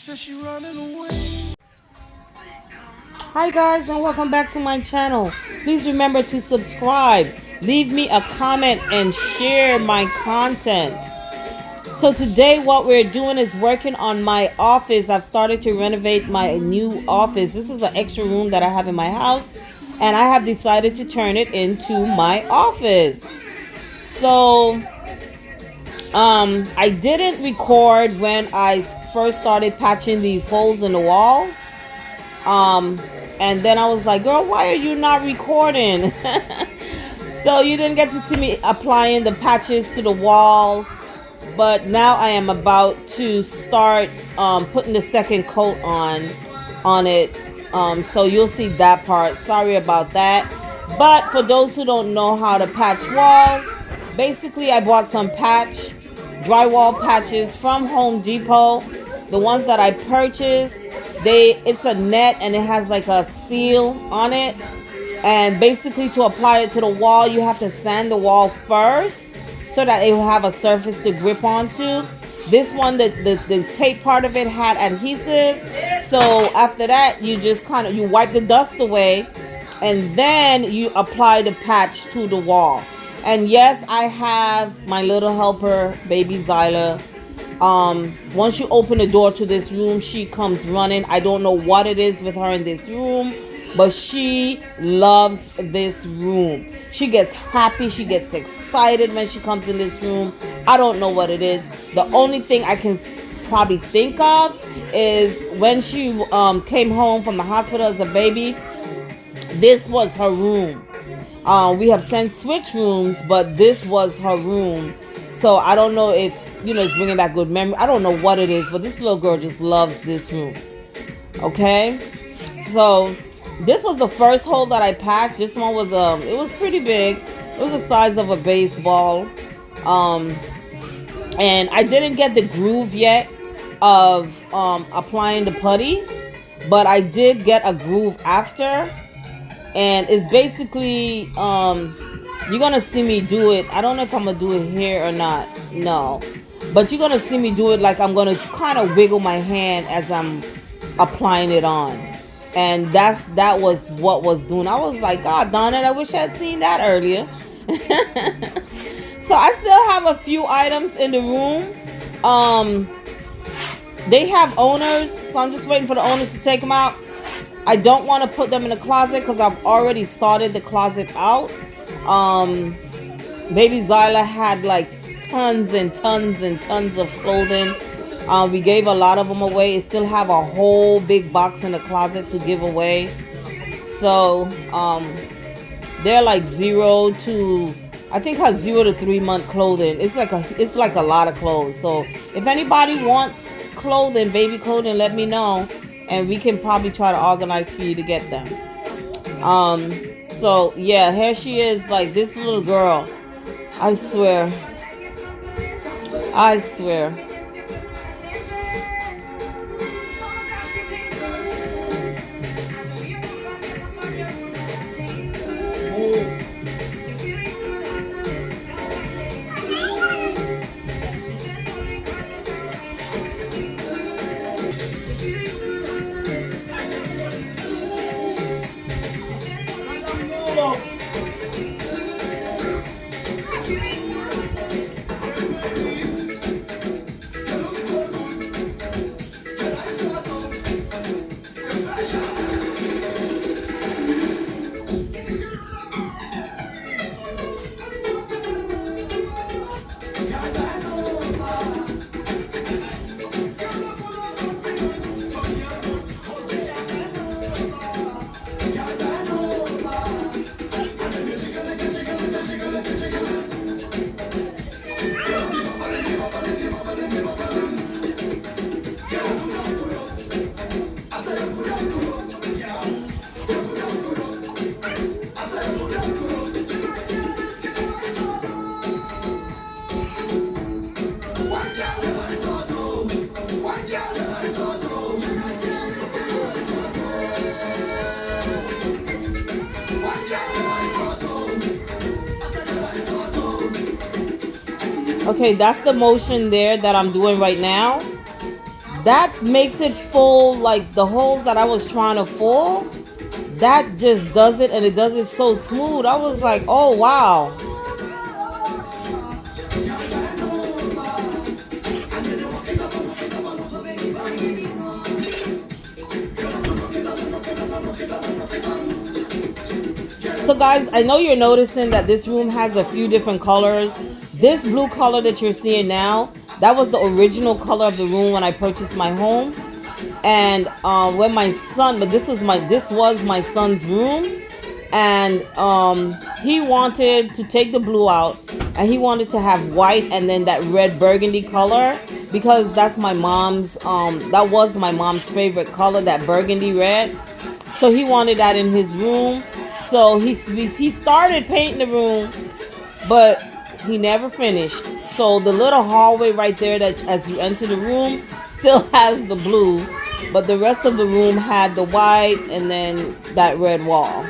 Hi guys, and welcome back to my channel. Please remember to subscribe, leave me a comment, and share my content. So today what we're doing is working on my office. I've started to renovate my new office. This is an extra room that I have in my house, and I have decided to turn it into my office. So I didn't record when I first started patching these holes in the walls. And then I was like, girl, why are you not recording? So you didn't get to see me applying the patches to the walls. But now I am about to start putting the second coat on it. So you'll see that part. Sorry about that. But for those who don't know how to patch walls, basically I bought some drywall patches from Home Depot. The ones that I purchased, it's a net and it has like a seal on it. And basically to apply it to the wall, you have to sand the wall first so that it will have a surface to grip onto. This one, the tape part of it had adhesive. So after that, you just you wipe the dust away and then you apply the patch to the wall. And yes, I have my little helper, baby Zyla. Once you open the door to this room, she comes running. I don't know what it is with her in this room, but she loves this room. She gets happy, she gets excited when she comes in this room. I don't know what it is. The only thing I can probably think of is when she came home from the hospital as a baby, this was her room. We have since switched rooms, but this was her room. So I don't know if it's bringing back good memory. I don't know what it is, but this little girl just loves this room. Okay, so this was the first hole that I patched. This one was it was pretty big. It was the size of a baseball. And I didn't get the groove yet of applying the putty, but I did get a groove after. And it's basically you're gonna see me do it. I don't know if I'm gonna do it here or not. No. But you're gonna see me do it like I'm gonna kind of wiggle my hand as I'm applying it on. And that was what was doing. I was like, God darn it, I wish I had seen that earlier. So I still have a few items in the room. They have owners, so I'm just waiting for the owners to take them out. I don't want to put them in the closet because I've already sorted the closet out. Baby Zyla had like tons and tons and tons of clothing. We gave a lot of them away. I still have a whole big box in the closet to give away. So they're like 0 to, I think her 0 to 3 month clothing. It's like a lot of clothes. So if anybody wants clothing, baby clothing, let me know, and we can probably try to organize for you to get them. So yeah, here she is, like this little girl. I swear. Okay, that's the motion there that I'm doing right now. that makes it full, like the holes that I was trying to full, that just does it, and it does it so smooth. I was like, oh wow. So guys, I know you're noticing that this room has a few different colors. This blue color that you're seeing now, that was the original color of the room when I purchased my home. And when my son, but this was my son's room, and he wanted to take the blue out, and he wanted to have white and then that red burgundy color, because that's my mom's that was my mom's favorite color, that burgundy red. So he wanted that in his room. So he started painting the room, but he never finished. So the little hallway right there, that as you enter the room, still has the blue, but the rest of the room had the white and then that red wall.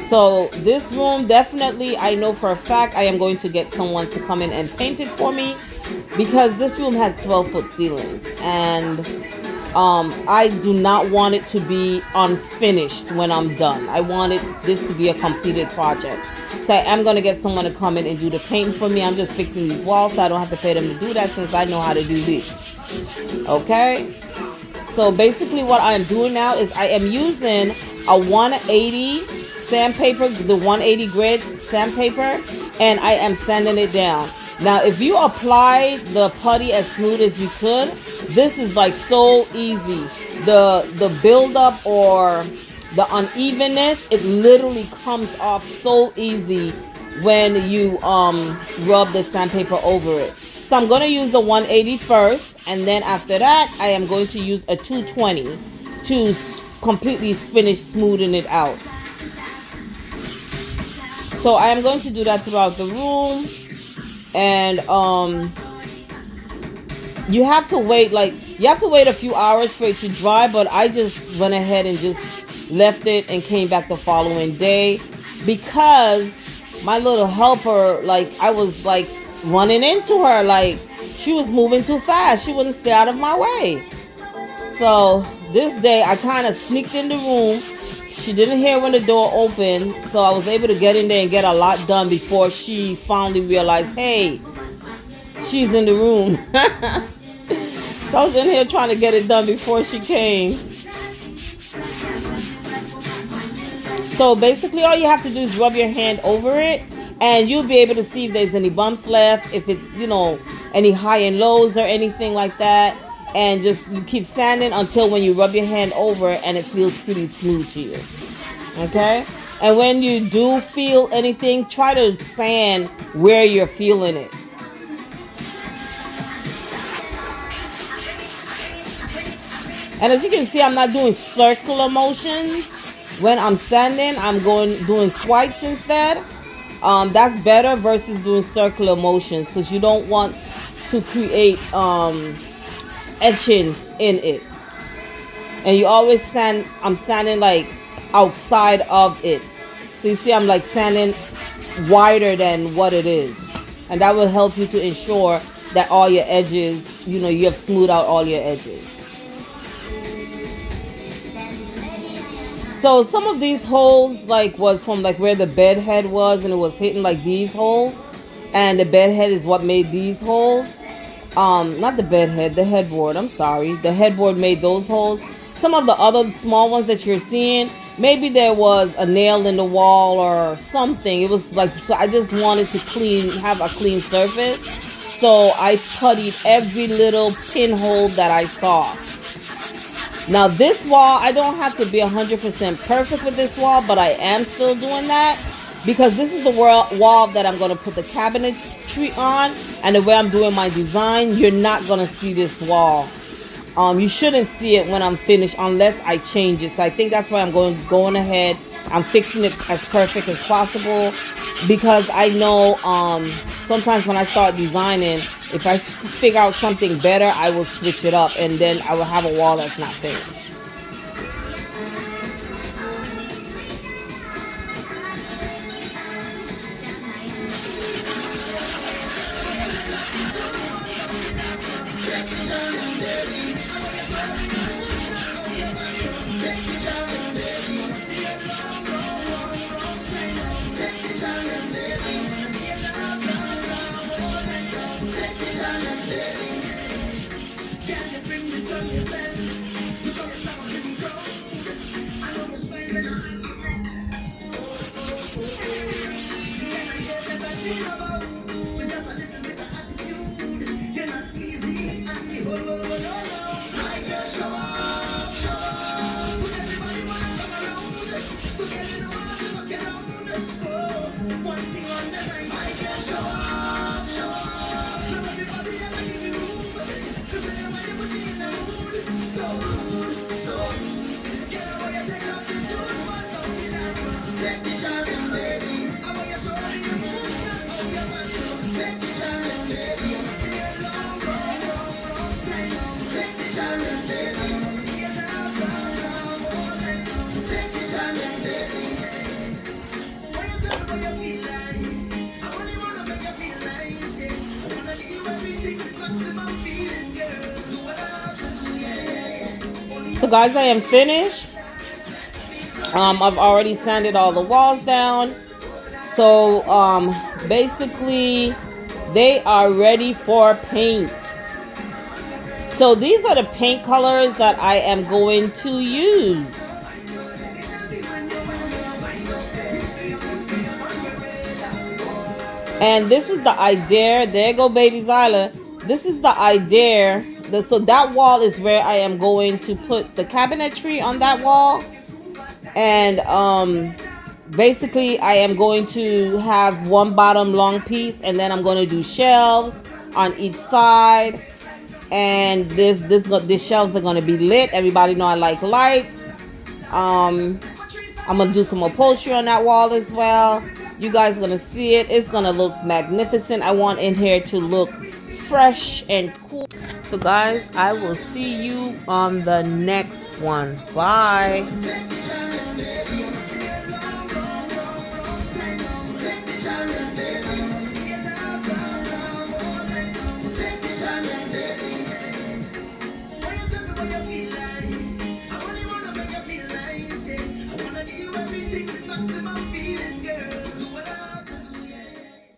So this room, definitely, I know for a fact I am going to get someone to come in and paint it for me, because this room has 12-foot ceilings, and I do not want it to be unfinished when I'm done. I wanted this to be a completed project. So I am going to get someone to come in and do the painting for me. I'm just fixing these walls, so I don't have to pay them to do that, since I know how to do this. Okay? So basically what I am doing now is I am using a 180 sandpaper, the 180 grit sandpaper, and I am sanding it down. Now, if you apply the putty as smooth as you could, this is like so easy. The buildup or the unevenness, it literally comes off so easy when you rub the sandpaper over it. So I'm going to use a 180 first, and then after that, I am going to use a 220 to completely finish smoothing it out. So I am going to do that throughout the room. And you have to wait a few hours for it to dry, but I just went ahead and just left it and came back the following day, because my little helper, like, I was like running into her, like she was moving too fast. She wouldn't stay out of my way. So this day I kind of sneaked in the room. She didn't hear when the door opened, so I was able to get in there and get a lot done before she finally realized, hey, she's in the room. So I was in here trying to get it done before she came. So basically all you have to do is rub your hand over it, and you'll be able to see if there's any bumps left, if it's, any high and lows or anything like that. And just you keep sanding until when you rub your hand over it and it feels pretty smooth to you. Okay? And when you do feel anything, try to sand where you're feeling it. And as you can see, I'm not doing circular motions. When I'm sanding, I'm doing swipes instead. That's better versus doing circular motions, because you don't want to create etching in it. And you always sand, I'm sanding like outside of it. So you see I'm like sanding wider than what it is. And that will help you to ensure that all your edges, you have smoothed out all your edges. So some of these holes was from where the bed head was, and it was hitting like these holes. And the bed head is what made these holes. Not the bed head, the headboard, I'm sorry. The headboard made those holes. Some of the other small ones that you're seeing, maybe there was a nail in the wall or something. It was so I just wanted to have a clean surface. So I puttied every little pinhole that I saw. Now this wall, I don't have to be 100% perfect with this wall, but I am still doing that, because this is the wall that I'm going to put the cabinetry on. And the way I'm doing my design, you're not going to see this wall. You shouldn't see it when I'm finished unless I change it. So I think that's why I'm going ahead. I'm fixing it as perfect as possible, because I know sometimes when I start designing, if I figure out something better, I will switch it up, and then I will have a wall that's not finished. So guys, I am finished. I've already sanded all the walls down. So basically they are ready for paint. So these are the paint colors that I am going to use. And this is the idea. There go baby Zyla. This is the idea. So that wall is where I am going to put the cabinetry on that wall. And basically I am going to have one bottom long piece, and then I'm going to do shelves on each side. And this shelves are going to be lit. Everybody know I like lights. I'm going to do some upholstery on that wall as well. You guys are going to see it. It's going to look magnificent. I want in here to look fresh and cool. So guys, I will see you on the next one. Bye.